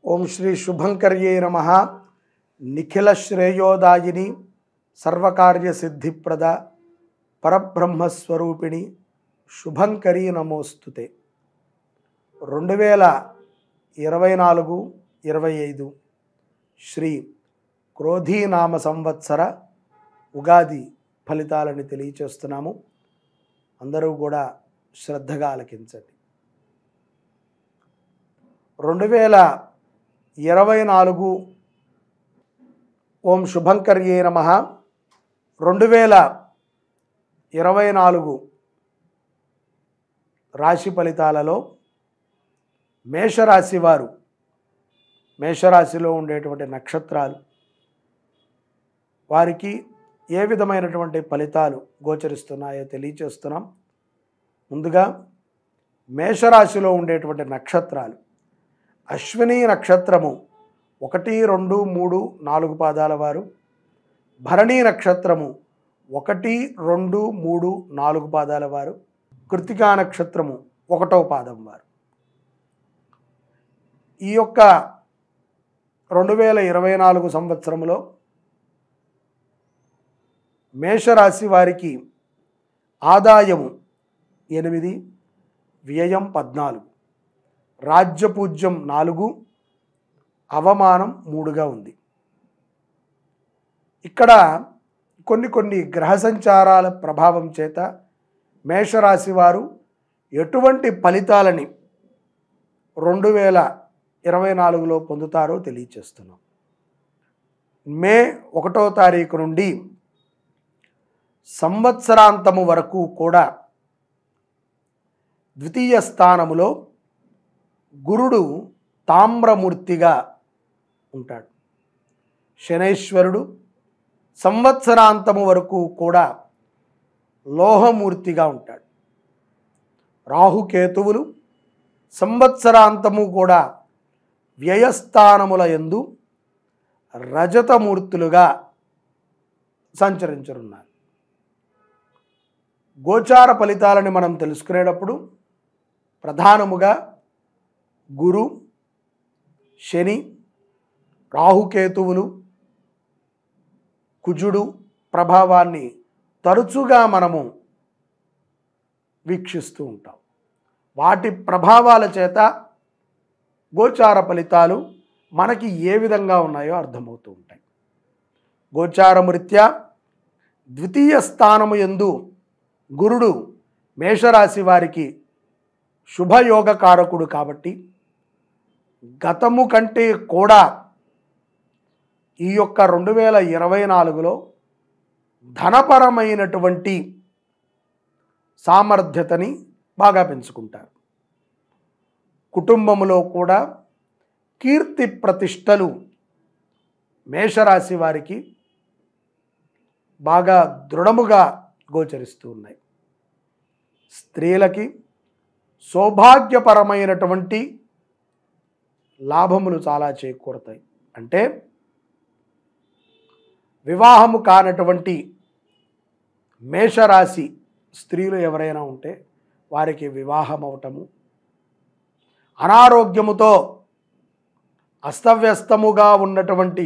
ఓం శ్రీ శుభంకర్యై నమః. నిఖిల శ్రేయోదాయిని సర్వకార్య సిద్ధిప్రద పరబ్రహ్మస్వరూపిణి శుభంకరీ నమోస్తుతే. 2024-25 శ్రీ క్రోధీనామ సంవత్సర ఉగాది ఫలితాలను తెలియచేస్తున్నాము. అందరూ కూడా శ్రద్ధగా ఆలకించండి. 2024 ఓం శుభంకర్యై నమః. 2024 రాశి ఫలితాలలో మేషరాశి వారు, మేషరాశిలో ఉండేటువంటి నక్షత్రాలు వారికి ఏ విధమైనటువంటి ఫలితాలు గోచరిస్తున్నాయో తెలియచేస్తున్నాం. ముందుగా మేషరాశిలో ఉండేటువంటి నక్షత్రాలు: అశ్విని నక్షత్రము 1, 2, 3, 4 పాదాల వారు, భరణి నక్షత్రము 1, 2, 3, 4 పాదాల వారు, కృత్తికా నక్షత్రము 1వ పాదం వారు. ఈ యొక్క 2024 సంవత్సరంలో మేషరాశి వారికి ఆదాయము 8, వ్యయం 14, రాజ్యపూజ్యం 4, అవమానం 3గా ఉంది. ఇక్కడ కొన్ని గ్రహ సంచారాల ప్రభావం చేత మేషరాశి వారు ఎటువంటి ఫలితాలని 2024లో పొందుతారో తెలియచేస్తున్నాం. మే 1వ తారీఖు నుండి సంవత్సరాంతము వరకు కూడా ద్వితీయ స్థానములో గురుడు తామ్రమూర్తిగా ఉంటాడు. శనైశ్వరుడు సంవత్సరాంతము వరకు కూడా లోహమూర్తిగా ఉంటాడు. రాహుకేతువులు సంవత్సరాంతము కూడా వ్యయస్థానముల యందు రజతమూర్తులుగా సంచరించనున్నారు. గోచార ఫలితాలని మనం తెలుసుకునేటప్పుడు ప్రధానముగా గురు, శని, రాహుకేతువులు, కుజుడు ప్రభావాన్ని తరచుగా మనము వీక్షిస్తూ ఉంటాం. వాటి ప్రభావాల చేత గోచార ఫలితాలు మనకి ఏ విధంగా ఉన్నాయో అర్థమవుతూ ఉంటాయి. గోచారమరీత్యా ద్వితీయ స్థానము యందు గురుడు మేషరాశి వారికి శుభయోగకారకుడు కాబట్టి గతము కంటే కూడా ఈ యొక్క 2024లో ధనపరమైనటువంటి సామర్థ్యతని బాగా పెంచుకుంటారు. కుటుంబములో కూడా కీర్తి ప్రతిష్టలు మేషరాశి వారికి బాగా దృఢముగా గోచరిస్తూ ఉన్నాయి. స్త్రీలకి సౌభాగ్యపరమైనటువంటి లాభములు చాలా చేకూరుతాయి. అంటే వివాహము కానటువంటి మేషరాశి స్త్రీలు ఎవరైనా ఉంటే వారికి వివాహం అవటము, అనారోగ్యముతో అస్తవ్యస్తముగా ఉన్నటువంటి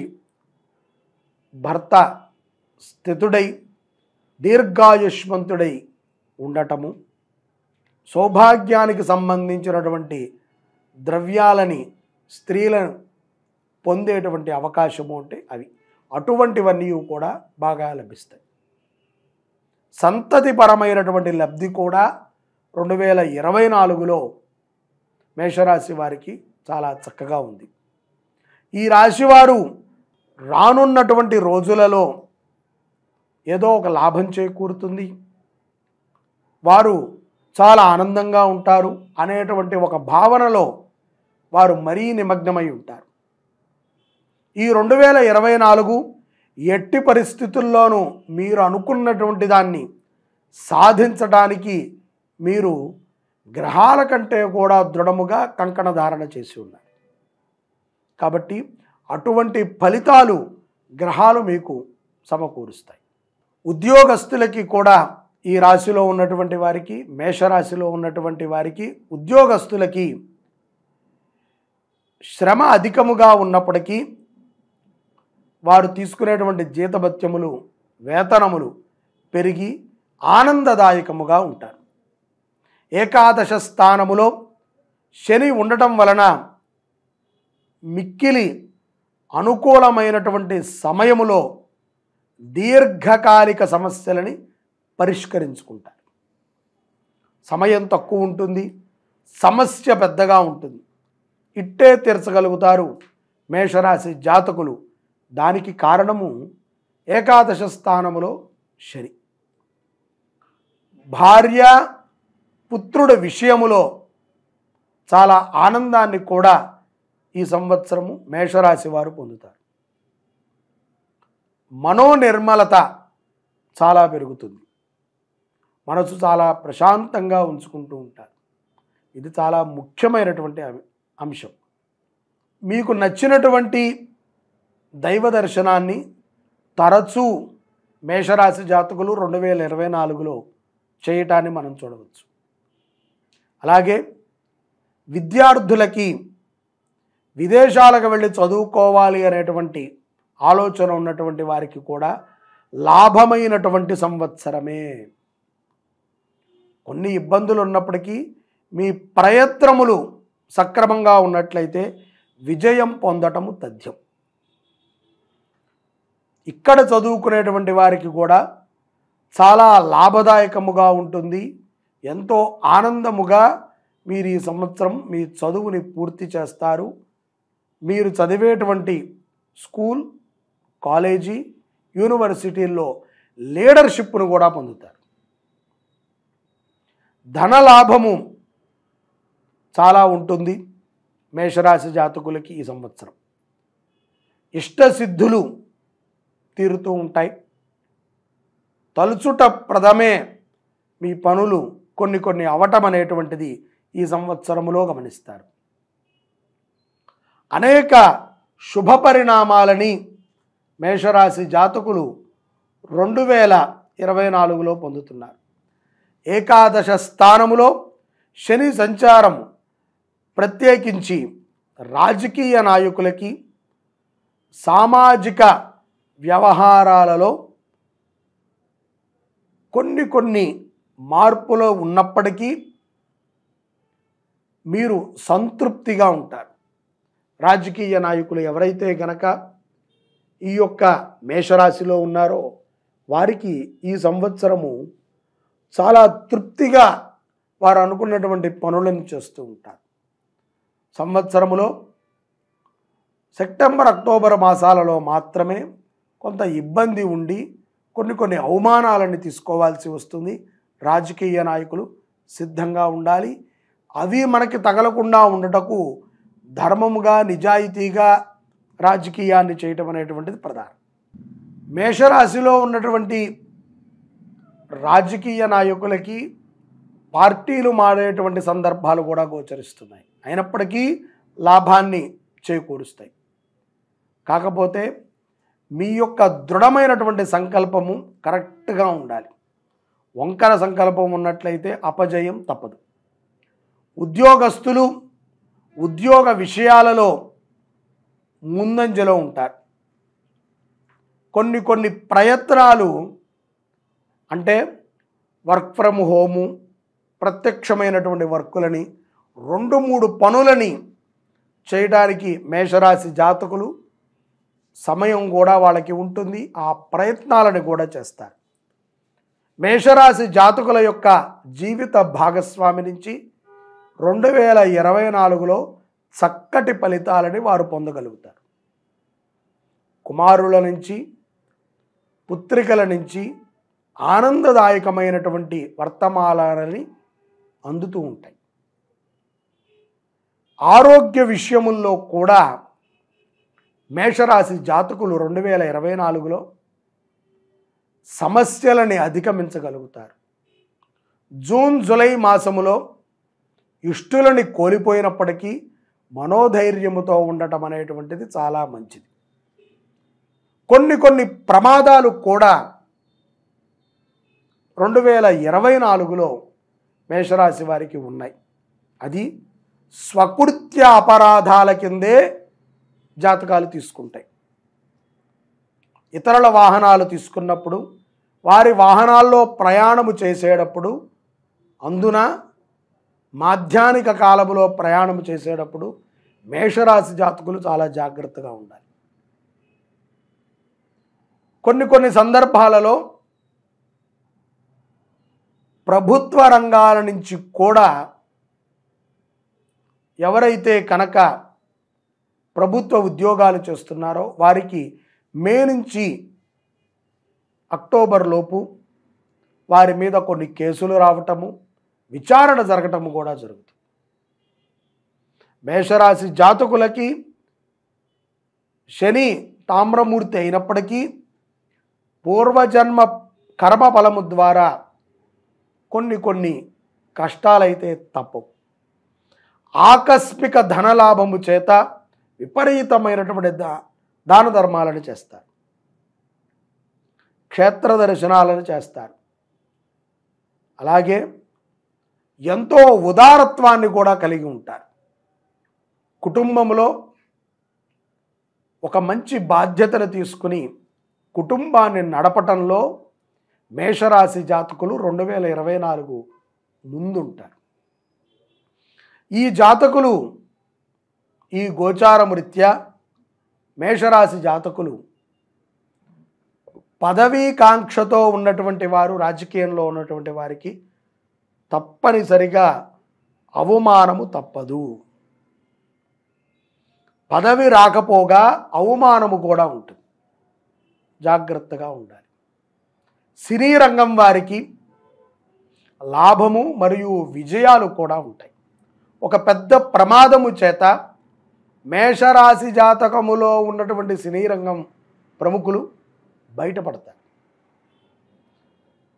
భర్త స్థితుడై దీర్ఘాయుష్మంతుడై ఉండటము, సౌభాగ్యానికి సంబంధించినటువంటి ద్రవ్యాలని స్త్రీలను పొందేటువంటి అవకాశము అంటే అటువంటివన్నీ కూడా బాగా లభిస్తాయి. సంతతిపరమైనటువంటి లబ్ధి కూడా 2024లో మేషరాశి వారికి చాలా చక్కగా ఉంది. ఈ రాశివారు రానున్నటువంటి రోజులలో ఏదో ఒక లాభం చేకూరుతుంది, వారు చాలా ఆనందంగా ఉంటారు అనేటువంటి ఒక భావనలో వారు మరీ నిమగ్నమై ఉంటారు. ఈ 2024 ఎట్టి పరిస్థితుల్లోనూ మీరు అనుకున్నటువంటి దాన్ని సాధించడానికి మీరు గ్రహాల కంటే కూడా దృఢముగా కంకణ ధారణ చేసి ఉన్నారు. కాబట్టి అటువంటి ఫలితాలు గ్రహాలు మీకు సమకూరుస్తాయి. ఉద్యోగస్తులకి కూడా ఈ రాశిలో ఉన్నటువంటి వారికి, మేషరాశిలో ఉన్నటువంటి వారికి, ఉద్యోగస్తులకి శ్రమ అధికముగా ఉన్నప్పటికీ వారు తీసుకునేటువంటి జీతభత్యములు, వేతనములు పెరిగి ఆనందదాయకముగా ఉంటారు. ఏకాదశ స్థానములో శని ఉండటం వలన మిక్కిలి అనుకూలమైనటువంటి సమయములో దీర్ఘకాలిక సమస్యలని పరిష్కరించుకుంటారు. సమయం తక్కువ ఉంటుంది, సమస్య పెద్దగా ఉంటుంది, ఇట్టే తీర్చగలుగుతారు మేషరాశి జాతకులు. దానికి కారణము ఏకాదశ స్థానములో శని. భార్య పుత్రుడి విషయములో చాలా ఆనందాన్ని కూడా ఈ సంవత్సరము మేషరాశి వారు పొందుతారు. మనోనిర్మలత చాలా పెరుగుతుంది. మనసు చాలా ప్రశాంతంగా ఉంచుకుంటూ ఉంటారు. ఇది చాలా ముఖ్యమైనటువంటి అంశం. మీకు నచ్చినటువంటి దైవ దర్శనాన్ని తరచూ మేషరాశి జాతకులు 2024లో చేయటాన్ని మనం చూడవచ్చు. అలాగే విద్యార్థులకి విదేశాలకు వెళ్ళి చదువుకోవాలి అనేటువంటి ఆలోచన ఉన్నటువంటి వారికి కూడా లాభమైనటువంటి సంవత్సరమే. కొన్ని ఇబ్బందులు ఉన్నప్పటికీ మీ ప్రయత్నములు సక్రమంగా ఉన్నట్లయితే విజయం పొందటము తథ్యం. ఇక్కడ చదువుకునేటువంటి వారికి కూడా చాలా లాభదాయకముగా ఉంటుంది. ఎంతో ఆనందముగా మీరు ఈ సంవత్సరం మీ చదువుని పూర్తి చేస్తారు. మీరు చదివేటువంటి స్కూల్, కాలేజీ, యూనివర్సిటీల్లో లీడర్షిప్ను కూడా పొందుతారు. ధనలాభము చాలా ఉంటుంది మేషరాశి జాతకులకి ఈ సంవత్సరం. ఇష్టసిద్ధులు తీరుతూ ఉంటాయి. తలుచుట ప్రథమే మీ పనులు కొన్ని అవటం అనేటువంటిది ఈ సంవత్సరములో గమనిస్తారు. అనేక శుభ పరిణామాలని మేషరాశి జాతకులు 2024లో పొందుతున్నారు. ఏకాదశ స్థానములో శని సంచారం ప్రత్యేకించి రాజకీయ నాయకులకి సామాజిక వ్యవహారాలలో కొన్ని మార్పులో ఉన్నప్పటికీ మీరు సంతృప్తిగా ఉంటారు. రాజకీయ నాయకులు ఎవరైతే గనక ఈ యొక్క మేషరాశిలో ఉన్నారో వారికి ఈ సంవత్సరము చాలా తృప్తిగా వారు అనుకున్నటువంటి పనులను చేస్తూ ఉంటారు. సంవత్సరములో సెప్టెంబర్, అక్టోబర్ మాసాలలో మాత్రమే కొంత ఇబ్బంది ఉండి కొన్ని అవమానాలను తీసుకోవాల్సి వస్తుంది. రాజకీయ నాయకులు సిద్ధంగా ఉండాలి. అవి మనకి తగలకుండా ఉండటకు ధర్మముగా, నిజాయితీగా రాజకీయాన్ని చేయటం అనేటువంటిది ప్రధానం. మేషరాశిలో ఉన్నటువంటి రాజకీయ నాయకులకి పార్టీలు మారేటువంటి సందర్భాలు కూడా గోచరిస్తున్నాయి. అయినప్పటికీ లాభాన్ని చేకూరుస్తాయి. కాకపోతే మీ యొక్క దృఢమైనటువంటి సంకల్పము కరెక్ట్గా ఉండాలి. వంకర సంకల్పం ఉన్నట్లయితే అపజయం తప్పదు. ఉద్యోగస్తులు ఉద్యోగ విషయాలలో ముందంజలో ఉంటారు. కొన్ని ప్రయత్నాలు అంటే వర్క్ ఫ్రమ్ హోము, ప్రత్యక్షమైనటువంటి వర్కులని 2-3 పనులని చేయడానికి మేషరాశి జాతకులు సమయం కూడా వాళ్ళకి ఉంటుంది. ఆ ప్రయత్నాలను కూడా చేస్తారు. మేషరాశి జాతకుల యొక్క జీవిత భాగస్వామి నుంచి 2024లో చక్కటి ఫలితాలని వారు పొందగలుగుతారు. కుమారుల నుంచి, పుత్రికల నుంచి ఆనందదాయకమైనటువంటి వర్తమానాలని అందుతూ ఉంటాయి. ఆరోగ్య విషయముల్లో కూడా మేషరాశి జాతకులు 2024లో సమస్యలని అధిగమించగలుగుతారు. జూన్, జూలై మాసములో ఇష్టులని కోల్పోయినప్పటికీ మనోధైర్యముతో ఉండటం అనేటువంటిది చాలా మంచిది. కొన్ని ప్రమాదాలు కూడా 2024లో మేషరాశి వారికి ఉన్నాయి. అది స్వకృత్య అపరాధాల కిందే జాతకాలు తీసుకుంటాయి. ఇతరుల వాహనాలు తీసుకున్నప్పుడు, వారి వాహనాల్లో ప్రయాణము చేసేటప్పుడు, అందున మాధ్యానిక కాలములో ప్రయాణం చేసేటప్పుడు మేషరాశి జాతకులు చాలా జాగ్రత్తగా ఉండాలి. కొన్ని సందర్భాలలో ప్రభుత్వ రంగాల నుంచి కూడా ఎవరైతే కనుక ప్రభుత్వ ఉద్యోగాలు చేస్తున్నారో వారికి మే నుంచి అక్టోబర్ లోపు వారి మీద కొన్ని కేసులు రావటము, విచారణ జరగటము కూడా జరుగుతుంది. మేషరాశి జాతకులకి శని తామ్రమూర్తి అయినప్పటికీ పూర్వజన్మ కర్మ ఫలము ద్వారా కొన్ని కష్టాలైతే తప్పవు. ఆకస్మిక ధనలాభము చేత విపరీతమైనటువంటి దాన ధర్మాలను చేస్తారు, క్షేత్ర దర్శనాలను చేస్తారు. అలాగే ఎంతో ఉదారత్వాన్ని కూడా కలిగి ఉంటారు. కుటుంబంలో ఒక మంచి బాధ్యతను తీసుకుని కుటుంబాన్ని నడపటంలో మేషరాశి జాతకులు 2024 ముందుంటారు. ఈ జాతకులు ఈ గోచారము రీత్యా మేషరాశి జాతకులు పదవీకాంక్షతో ఉన్నటువంటి వారు, రాజకీయంలో ఉన్నటువంటి వారికి తప్పనిసరిగా అవమానము తప్పదు. పదవి రాకపోగా అవమానము కూడా ఉంటుంది, జాగ్రత్తగా ఉండాలి. సినీ రంగం వారికి లాభము మరియు విజయాలు కూడా ఉంటాయి. ఒక పెద్ద ప్రమాదము చేత మేషరాశి జాతకములో ఉన్నటువంటి సినీ రంగం ప్రముఖులు బయటపడతారు,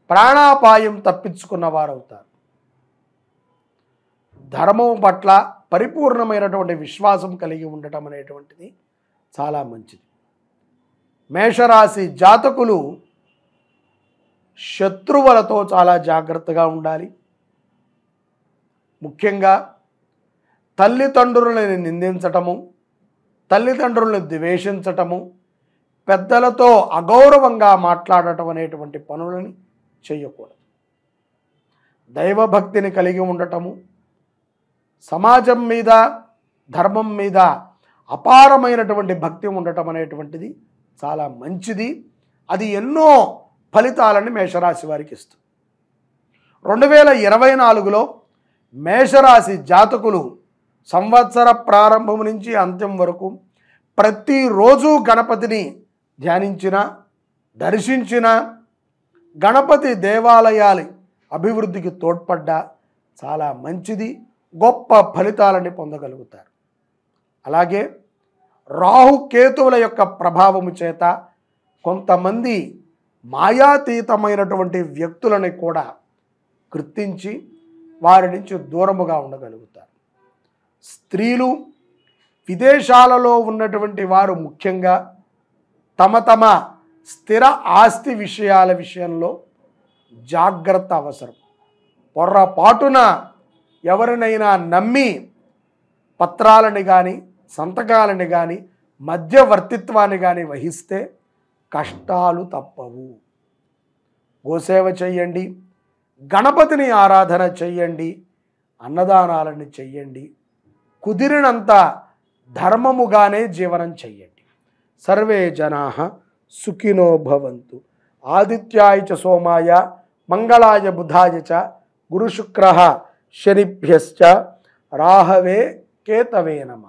ప్రాణాపాయం తప్పించుకున్న వారు అవుతారు. ధర్మం పట్ల పరిపూర్ణమైనటువంటి విశ్వాసం కలిగి ఉండటం అనేటువంటిది చాలా మంచిది. మేషరాశి జాతకులు శత్రువులతో చాలా జాగ్రత్తగా ఉండాలి. ముఖ్యంగా తల్లిదండ్రులను నిందించటము, తల్లిదండ్రులను ద్వేషించటము, పెద్దలతో అగౌరవంగా మాట్లాడటం అనేటువంటి పనులని చేయకూడదు. దైవభక్తిని కలిగి ఉండటము, సమాజం మీద ధర్మం మీద అపారమైనటువంటి భక్తి ఉండటం అనేటువంటిది చాలా మంచిది. అది ఎన్నో ఫలితాలని మేషరాశి వారికి ఇస్తుంది. 2024లో మేషరాశి జాతకులు సంవత్సర ప్రారంభం నుంచి అంత్యం వరకు ప్రతిరోజు గణపతిని ధ్యానించిన, దర్శించిన, గణపతి దేవాలయాల అభివృద్ధికి తోడ్పడ్డా చాలా మంచిది, గొప్ప ఫలితాలని పొందగలుగుతారు. అలాగే రాహుకేతువుల యొక్క ప్రభావము చేత కొంతమంది మాయాతీతమైనటువంటి వ్యక్తులని కూడా గుర్తించి వారి నుంచి దూరముగా ఉండగలుగుతారు. స్త్రీలు, విదేశాలలో ఉన్నటువంటి వారు ముఖ్యంగా తమ స్థిర ఆస్తి విషయాల విషయంలో జాగ్రత్త అవసరం. పొర్రపాటున ఎవరినైనా నమ్మి పత్రాలని కానీ సంతకాలని కానీ మధ్యవర్తిత్వాన్ని కానీ వహిస్తే కష్టాలు తప్పవు. గోసేవ చెయ్యండి, గణపతిని ఆరాధన చెయ్యండి, అన్నదానాలను చెయ్యండి, కుదిరినంత ధర్మముగానే జీవనం చెయ్యండి. సర్వే జనాః సుఖినో భవంతు. ఆదిత్యాయ చ సోమాయ మంగళాయ బుధాయ చ గురుశుక్రః శనిభ్యశ్చ రాహవే కేతవే నమః.